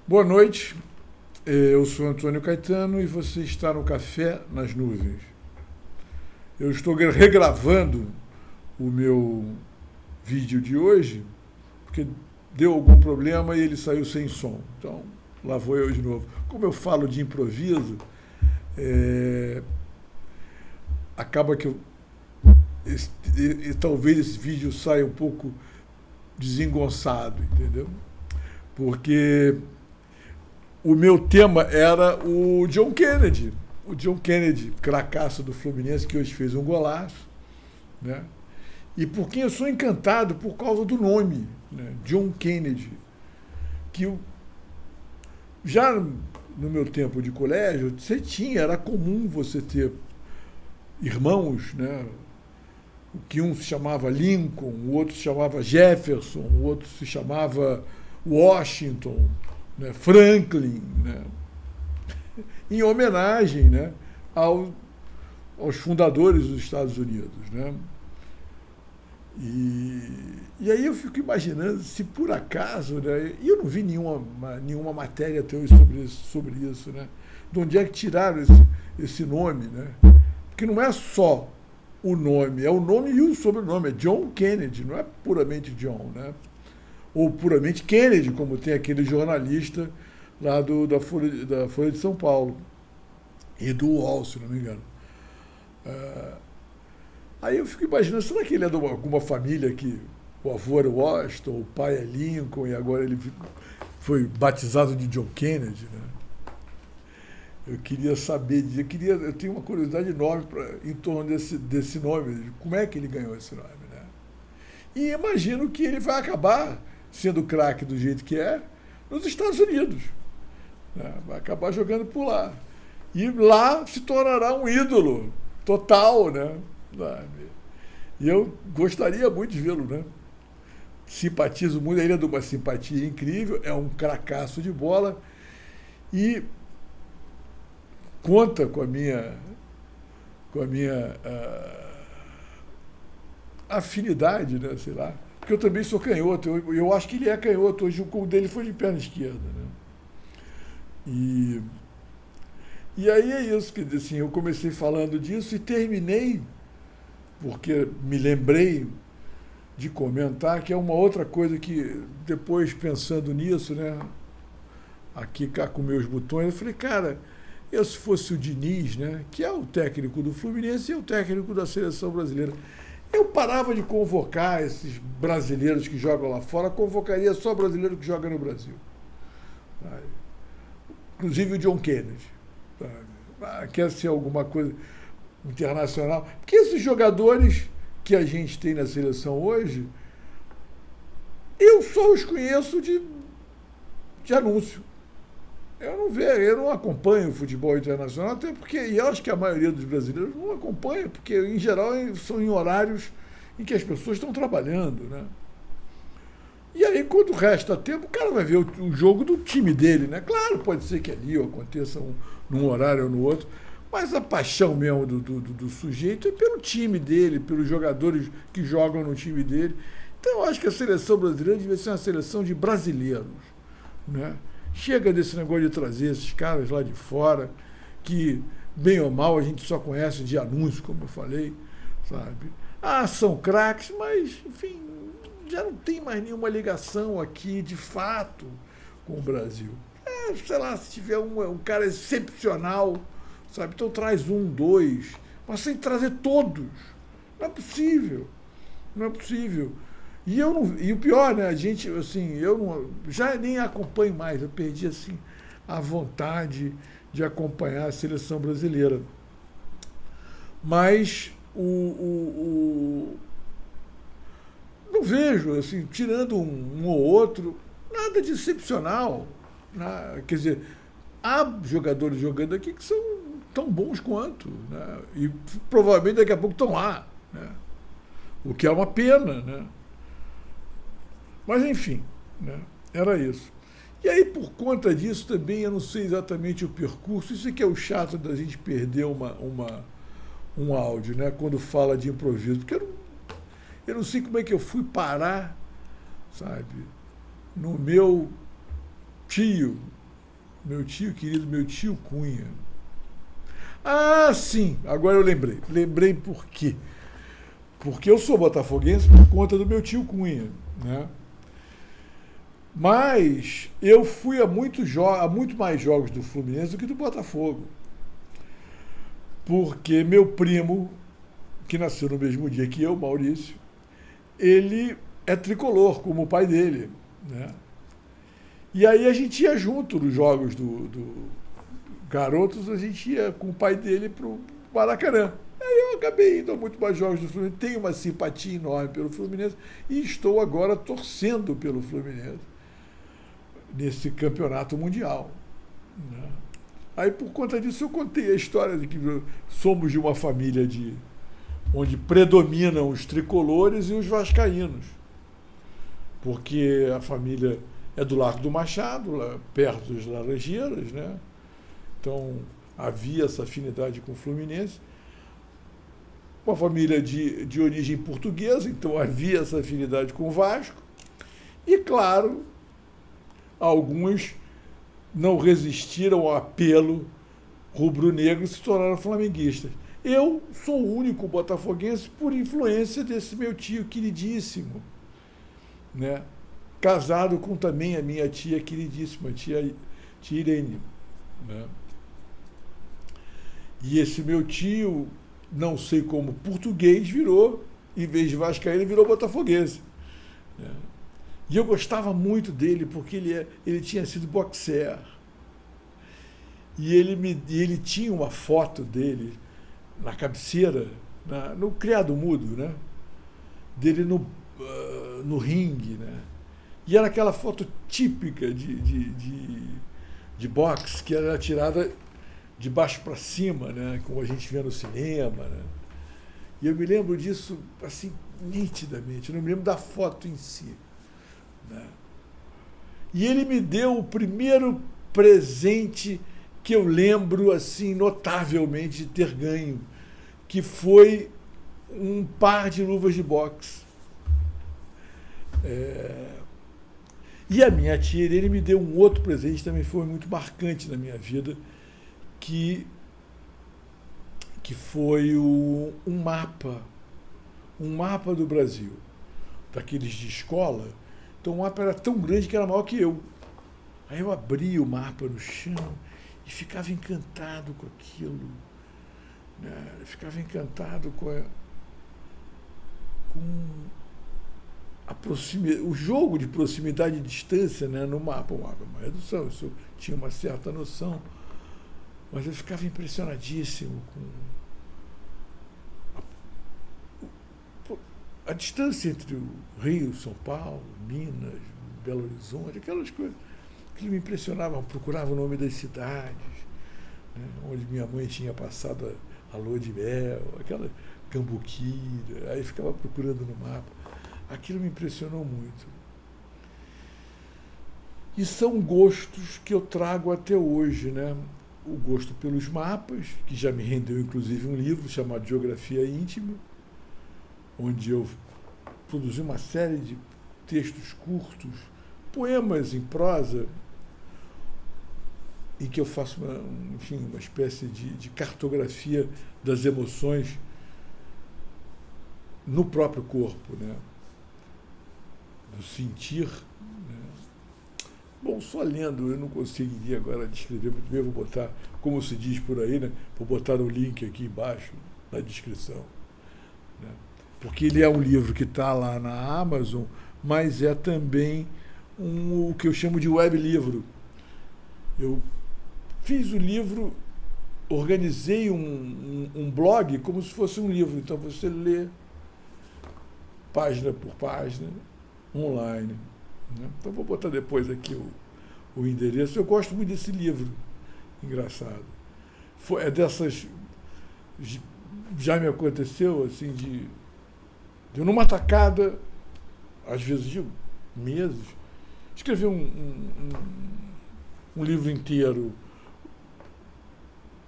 Boa noite, eu sou Antônio Caetano e você está no Café nas Nuvens. Eu estou regravando o meu vídeo de hoje porque deu algum problema e ele saiu sem som. Então, lá vou eu de novo. Como eu falo de improviso, é, acaba que talvez esse vídeo saia um pouco desengonçado, entendeu? Porque o meu tema era o John Kennedy. O John Kennedy, cracaço do Fluminense, que hoje fez um golaço, né? E por quem eu sou encantado por causa do nome, né? John Kennedy. Que já no meu tempo de colégio, era comum você ter irmãos, né? Que um se chamava Lincoln, o outro se chamava Jefferson, o outro se chamava Washington, né? Franklin, né? Em homenagem, né? Aos fundadores dos Estados Unidos, né? E aí eu fico imaginando se por acaso, né? E eu não vi nenhuma matéria até hoje sobre isso, né? De onde é que tiraram esse nome, né? Porque não é só o nome, é o nome e o sobrenome, é John Kennedy, não é puramente John, né? Ou puramente Kennedy, como tem aquele jornalista lá da Folha de São Paulo e do UOL, se não me engano. Aí eu fico imaginando, será que ele é de alguma família que o avô era Washington, o pai é Lincoln e agora ele foi batizado de John Kennedy, né? Eu queria saber, eu tenho uma curiosidade enorme em torno desse nome, como é que ele ganhou esse nome, né? E imagino que ele vai acabar sendo craque do jeito que é nos Estados Unidos, né? Vai acabar jogando por lá. E lá se tornará um ídolo total, né? E eu gostaria muito de vê-lo, né? Simpatizo muito, ele é de uma simpatia incrível, é um cracaço de bola e conta com a minha afinidade, né? Sei lá. Porque eu também sou canhoto, eu acho que ele é canhoto, hoje o gol dele foi de perna esquerda, né? E, e aí é isso, que assim, eu comecei falando disso e terminei, porque me lembrei de comentar, que é uma outra coisa que, depois pensando nisso, né, aqui cá com meus botões, eu falei, cara, eu se fosse o Diniz, né, que é o técnico do Fluminense e é o técnico da seleção brasileira, eu parava de convocar esses brasileiros que jogam lá fora, convocaria só brasileiro que joga no Brasil. Sabe? Inclusive o John Kennedy. Sabe? Quer ser alguma coisa internacional. Porque esses jogadores que a gente tem na seleção hoje, eu só os conheço de anúncio. Eu não acompanho o futebol internacional, até porque, e eu acho que a maioria dos brasileiros não acompanha, porque em geral são em horários em que as pessoas estão trabalhando, né? E aí, quando resta tempo, o cara vai ver o jogo do time dele, né? Claro, pode ser que ali aconteça num horário ou no outro, mas a paixão mesmo do sujeito é pelo time dele, pelos jogadores que jogam no time dele. Então, eu acho que a seleção brasileira devia ser uma seleção de brasileiros, né? Chega desse negócio de trazer esses caras lá de fora, que, bem ou mal, a gente só conhece de anúncio, como eu falei, sabe? Ah, são craques, mas, enfim, já não tem mais nenhuma ligação aqui, de fato, com o Brasil. Sei lá, se tiver um cara excepcional, sabe? Então traz um, dois, mas sem trazer todos. Não é possível. Não é possível. E o pior, né, a gente, assim, eu não, já nem acompanho mais, eu perdi, assim, a vontade de acompanhar a seleção brasileira. Mas não vejo, assim, tirando um ou outro, nada de excepcional. Quer dizer, há jogadores jogando aqui que são tão bons quanto, né? E provavelmente daqui a pouco estão lá, né? O que é uma pena, né? Mas, enfim, né? Era isso. E aí, por conta disso, também eu não sei exatamente o percurso. Isso é que é o chato da gente perder um áudio, né? Quando fala de improviso. Porque eu não sei como é que eu fui parar, sabe, no meu tio, Meu tio querido, meu tio Cunha. Ah, sim, agora eu lembrei. Lembrei por quê? Porque eu sou botafoguense por conta do meu tio Cunha, né? Mas eu fui a muito mais jogos do Fluminense do que do Botafogo. Porque meu primo, que nasceu no mesmo dia que eu, Maurício, ele é tricolor, como o pai dele, né? E aí a gente ia junto nos jogos do Garotos, a gente ia com o pai dele pro Maracanã. Aí eu acabei indo a muito mais jogos do Fluminense, tenho uma simpatia enorme pelo Fluminense e estou agora torcendo pelo Fluminense nesse campeonato mundial, né? Aí por conta disso eu contei a história de que somos de uma família onde predominam os tricolores e os vascaínos, porque a família é do Largo do Machado, lá perto das Laranjeiras, né? Então havia essa afinidade com o Fluminense. Uma família de origem portuguesa, então havia essa afinidade com o Vasco. E, claro, alguns não resistiram ao apelo rubro-negro e se tornaram flamenguistas. Eu sou o único botafoguense por influência desse meu tio queridíssimo, né? Casado com também a minha tia queridíssima, tia Irene, né? E esse meu tio, não sei como, português, virou, em vez de vascaíno, virou botafoguense, né? E eu gostava muito dele porque ele tinha sido boxer. E ele tinha uma foto dele na cabeceira, no criado mudo, né? Dele no ringue, né? E era aquela foto típica de boxe, que era tirada de baixo para cima, né? Como a gente vê no cinema, né? E eu me lembro disso assim nitidamente, eu não me lembro da foto em si, né? E ele me deu o primeiro presente que eu lembro assim notavelmente de ter ganho, que foi um par de luvas de boxe. E a minha tia, ele me deu um outro presente que também foi muito marcante na minha vida, que foi um mapa do Brasil, daqueles de escola. Então o mapa era tão grande que era maior que eu. Aí eu abri o mapa no chão e ficava encantado com aquilo, né? Eu ficava encantado com o jogo de proximidade e distância, né, no mapa. O mapa é uma redução, isso eu tinha uma certa noção, mas eu ficava impressionadíssimo com a distância entre o Rio, São Paulo, Minas, Belo Horizonte, aquelas coisas que me impressionavam. Eu procurava o nome das cidades, né, onde minha mãe tinha passado a lua de mel, aquela Cambuquira, aí ficava procurando no mapa. Aquilo me impressionou muito. E são gostos que eu trago até hoje, né? O gosto pelos mapas, que já me rendeu inclusive um livro chamado Geografia Íntima, onde eu produzi uma série de textos curtos, poemas em prosa, em que eu faço uma espécie de cartografia das emoções no próprio corpo, né? Do sentir, né? Bom, só lendo eu não conseguiria agora descrever muito bem, vou botar, como se diz por aí, né? Vou botar o link aqui embaixo, na descrição, né? Porque ele é um livro que está lá na Amazon, mas é também o que eu chamo de web livro. Eu fiz o livro, organizei um blog como se fosse um livro, então você lê página por página, online, né? Então vou botar depois aqui o endereço. Eu gosto muito desse livro, engraçado. É dessas... Já me aconteceu, assim, de numa tacada, às vezes de meses, escrever um livro inteiro.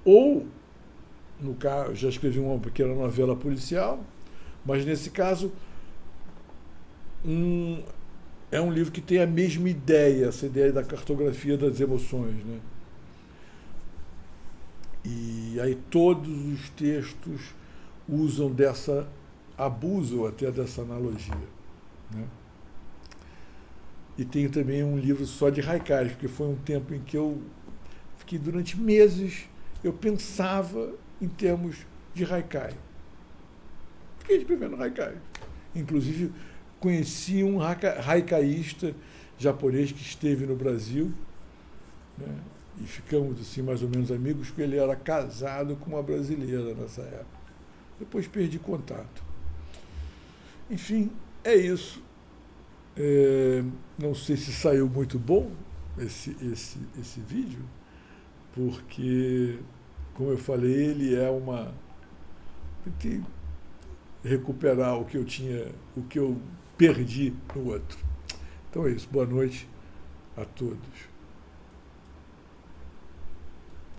Ou, no caso, já escrevi uma pequena novela policial, mas nesse caso é um livro que tem a mesma ideia, essa ideia da cartografia das emoções, né? E aí todos os textos abusam até dessa analogia, né? E tenho também um livro só de haikais, porque foi um tempo em que eu fiquei durante meses, eu pensava em termos de haikai. Fiquei escrevendo haikai. Inclusive, conheci um haikaísta japonês que esteve no Brasil, né? E ficamos assim mais ou menos amigos, porque ele era casado com uma brasileira nessa época. Depois perdi contato. Enfim, é isso. Não sei se saiu muito bom esse vídeo, porque, como eu falei, ele é uma... Tentei recuperar o que eu perdi no outro. Então é isso. Boa noite a todos.